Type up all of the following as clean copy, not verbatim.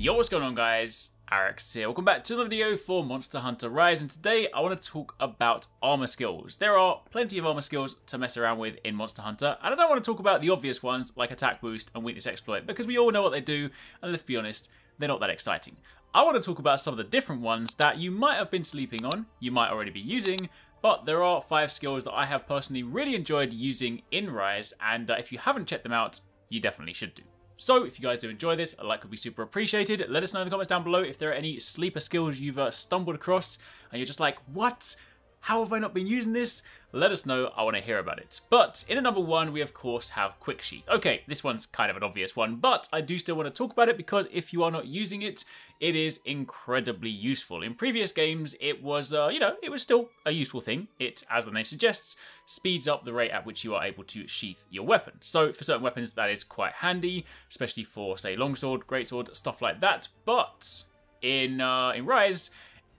Yo, what's going on guys? Arekkz here. Welcome back to another video for Monster Hunter Rise, and today I want to talk about armor skills. There are plenty of armor skills to mess around with in Monster Hunter, and I don't want to talk about the obvious ones like attack boost and weakness exploit because we all know what they do, and let's be honest, they're not that exciting. I want to talk about some of the different ones that you might have been sleeping on, you might already be using, but there are 5 skills that I have personally really enjoyed using in Rise, and if you haven't checked them out, you definitely should do. So, if you guys do enjoy this, a like would be super appreciated. Let us know in the comments down below if there are any sleeper skills you've stumbled across and you're just like, what? How have I not been using this? Let us know, I want to hear about it. But in at number 1, we of course have Quick Sheath. Okay, this one's kind of an obvious one, but I do still want to talk about it because if you are not using it, it is incredibly useful. In previous games, it was, it was still a useful thing. It, as the name suggests, speeds up the rate at which you are able to sheath your weapon. So for certain weapons, that is quite handy, especially for, say, longsword, greatsword, stuff like that. But in Rise,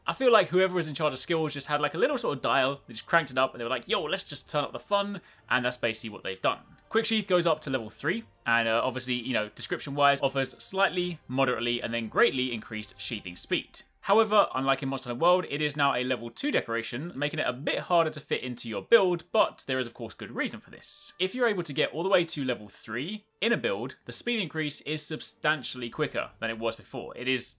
I feel like whoever was in charge of skills just had like a little sort of dial, they just cranked it up and they were like, yo, let's just turn up the fun, and that's basically what they've done. Quick Sheath goes up to level 3, and obviously, description-wise, offers slightly, moderately, and then greatly increased sheathing speed. However, unlike in Monster Hunter World, it is now a level 2 decoration, making it a bit harder to fit into your build, but there is of course good reason for this. If you're able to get all the way to level 3 in a build, the speed increase is substantially quicker than it was before. It is,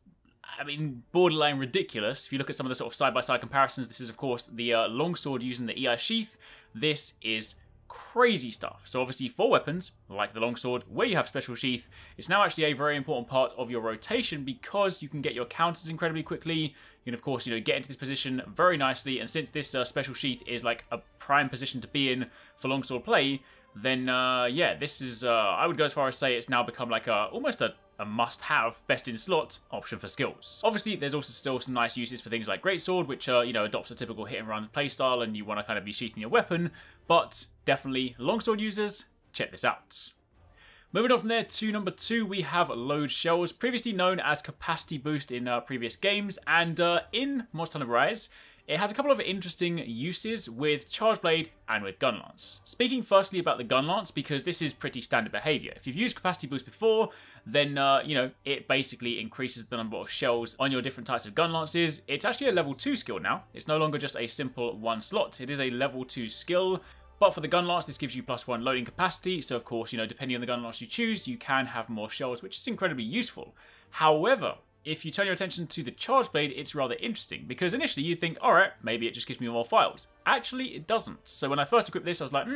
borderline ridiculous. If you look at some of the sort of side-by-side comparisons, this is of course the longsword using the EI Sheath. This is crazy stuff. So obviously for weapons, like the longsword, where you have special sheath, it's now actually a very important part of your rotation because you can get your counters incredibly quickly. You can of course, get into this position very nicely, and since this special sheath is like a prime position to be in for longsword play, then yeah, this is, I would go as far as say it's now become like almost a must-have, best-in-slot option for skills. Obviously, there's also still some nice uses for things like Greatsword, which, adopts a typical hit-and-run playstyle and you want to kind of be sheathing your weapon, but definitely longsword users, check this out. Moving on from there to number 2, we have Load Shells, previously known as Capacity Boost in previous games, and in Monster Hunter Rise, it has a couple of interesting uses with Charge Blade and with Gun Lance. Speaking firstly about the Gun Lance, because this is pretty standard behavior. If you've used Capacity Boost before, then, it basically increases the number of shells on your different types of Gun Lances. It's actually a level 2 skill now. It's no longer just a simple 1 slot. It is a level 2 skill. But for the Gun Lance, this gives you +1 loading capacity. So of course, depending on the Gun Lance you choose, you can have more shells, which is incredibly useful. However, if you turn your attention to the Charge Blade, it's rather interesting, because initially you think, alright, maybe it just gives me more files. Actually, it doesn't. So when I first equipped this, I was like,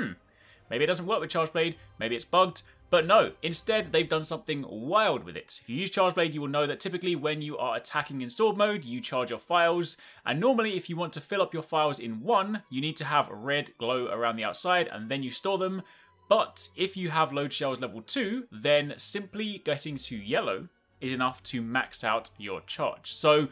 maybe it doesn't work with Charge Blade, maybe it's bugged. But no, instead they've done something wild with it. If you use Charge Blade, you will know that typically when you are attacking in sword mode, you charge your files, and normally if you want to fill up your files in 1, you need to have red glow around the outside and then you store them. But if you have Load Shells level 2, then simply getting to yellow is enough to max out your charge. So,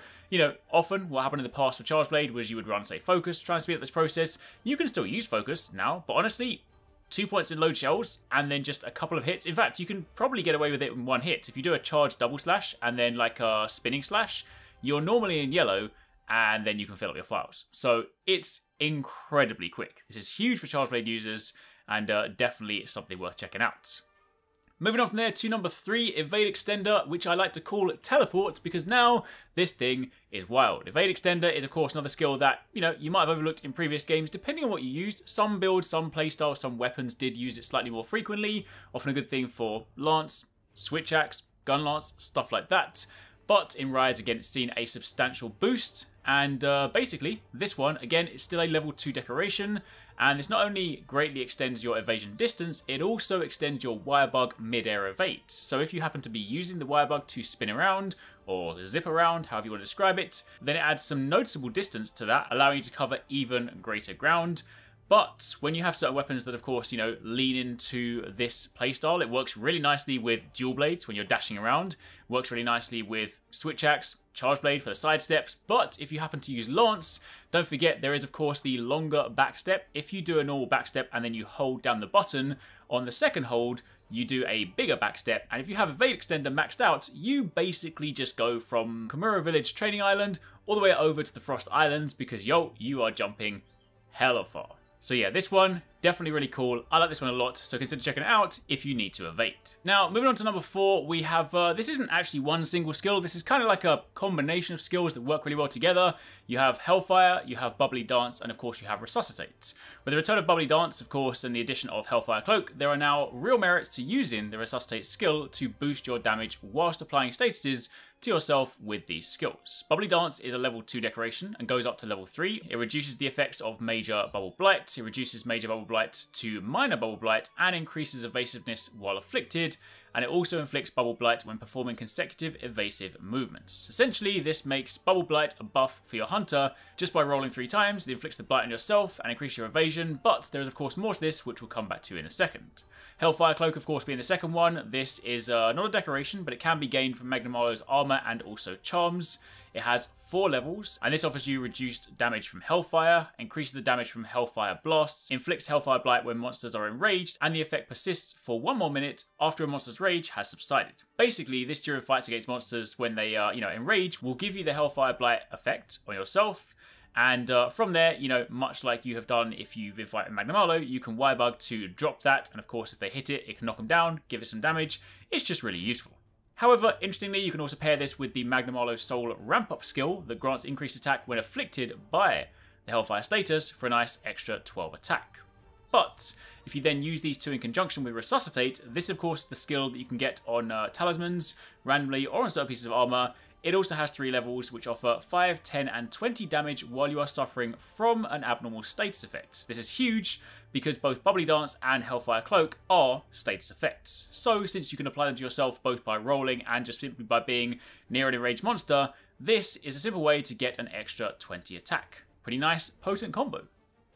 often what happened in the past for Charge Blade was you would run, say, Focus, try and speed up this process. You can still use Focus now, but honestly, 2 points in Load Shells and then just a couple of hits. In fact, you can probably get away with it in 1 hit. If you do a charge double slash and then like a spinning slash, you're normally in yellow and then you can fill up your files. So it's incredibly quick. This is huge for Charge Blade users and definitely something worth checking out. Moving on from there to number 3, Evade Extender, which I like to call Teleport, because now this thing is wild. Evade Extender is of course another skill that, you might have overlooked in previous games, depending on what you used. Some builds, some playstyles, some weapons did use it slightly more frequently, often a good thing for Lance, Switch Axe, Gun Lance, stuff like that. But in Rise, again, it's seen a substantial boost, and basically, this one, again, is still a level 2 decoration, and this not only greatly extends your evasion distance, it also extends your wire bug mid-air evade. So if you happen to be using the wire bug to spin around, or zip around, however you want to describe it, then it adds some noticeable distance to that, allowing you to cover even greater ground. But when you have certain weapons that, of course, lean into this playstyle, it works really nicely with dual blades when you're dashing around. It works really nicely with Switch Axe, Charge Blade for the side steps. But if you happen to use Lance, don't forget there is, of course, the longer back step. If you do a normal back step and then you hold down the button, on the second hold, you do a bigger back step. And if you have Evade Extender maxed out, you basically just go from Kamura Village Training Island all the way over to the Frost Islands because, yo, you are jumping hella far. So yeah, this one, definitely really cool. I like this one a lot, so consider checking it out if you need to evade. Now, moving on to number 4, we have, this isn't actually one single skill. This is kind of like a combination of skills that work really well together. You have Hellfire, you have Bubbly Dance, and of course you have Resuscitate. With the return of Bubbly Dance, of course, and the addition of Hellfire Cloak, there are now real merits to using the Resuscitate skill to boost your damage whilst applying statuses to yourself with these skills. Bubbly Dance is a level 2 decoration and goes up to level 3. It reduces the effects of Major Bubble Blight, it reduces Major Bubble Blight to Minor Bubble Blight, and increases evasiveness while afflicted, and it also inflicts Bubble Blight when performing consecutive evasive movements. Essentially, this makes Bubble Blight a buff for your hunter. Just by rolling 3 times, it inflicts the blight on yourself and increases your evasion, but there is of course more to this, which we'll come back to in a second. Hellfire Cloak, of course, being the second one. This is not a decoration, but it can be gained from Magnum Arlo's armor and also charms. It has 4 levels, and this offers you reduced damage from Hellfire, increases the damage from Hellfire blasts, inflicts Hellfire Blight when monsters are enraged, and the effect persists for 1 more minute after a monster's rage has subsided. Basically, this during fights against monsters when they are, enraged, will give you the Hellfire Blight effect on yourself. And from there, much like you have done if you've been fighting Magnum Arlo, you can Y-Bug to drop that, and of course if they hit it, it can knock them down, give it some damage. It's just really useful. However, interestingly, you can also pair this with the Magnum Arlo Soul Ramp Up skill that grants increased attack when afflicted by the Hellfire status for a nice extra 12 attack. But if you then use these two in conjunction with Resuscitate, this is of course the skill that you can get on talismans, randomly, or on certain pieces of armor. It also has 3 levels which offer 5, 10, and 20 damage while you are suffering from an abnormal status effect. This is huge because both Bubbly Dance and Hellfire Cloak are status effects. So since you can apply them to yourself both by rolling and just simply by being near an enraged monster, this is a simple way to get an extra 20 attack. Pretty nice, potent combo.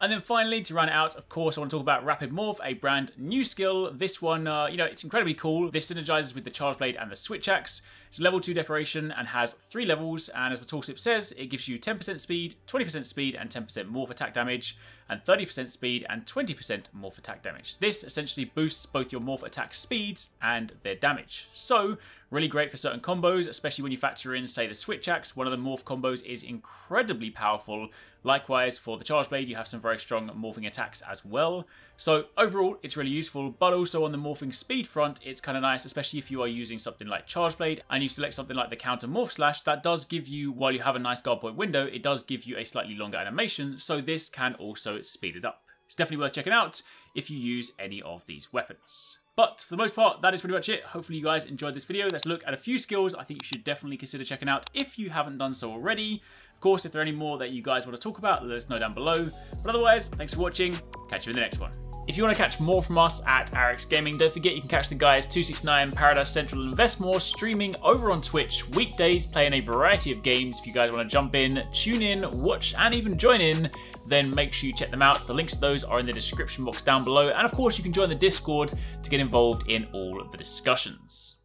And then finally, to round it out, of course, I want to talk about Rapid Morph, a brand new skill. This one, it's incredibly cool. This synergizes with the Charge Blade and the Switch Axe. It's a level 2 decoration and has 3 levels, and as the tooltip says, it gives you 10% speed, 20% speed, and 10% morph attack damage, and 30% speed and 20% morph attack damage. This essentially boosts both your morph attack speeds and their damage. So, really great for certain combos, especially when you factor in, say, the Switch Axe. One of the morph combos is incredibly powerful. Likewise, for the Charge Blade, you have some very strong morphing attacks as well. So overall, it's really useful, but also on the morphing speed front, it's kind of nice, especially if you are using something like Charge Blade and you select something like the Counter Morph Slash. That does give you, while you have a nice guard point window, it does give you a slightly longer animation, so this can also speed it up. It's definitely worth checking out if you use any of these weapons. But for the most part, that is pretty much it. Hopefully you guys enjoyed this video. Let's look at a few skills I think you should definitely consider checking out if you haven't done so already. Of course, if there are any more that you guys want to talk about, let us know down below. But otherwise, thanks for watching. Catch you in the next one. If you want to catch more from us at Arekkz Gaming, don't forget you can catch the guys 269, Paradise Central, and Invest More streaming over on Twitch weekdays, playing a variety of games. If you guys want to jump in, tune in, watch, and even join in, then make sure you check them out. The links to those are in the description box down below. And of course, you can join the Discord to get involved in all of the discussions.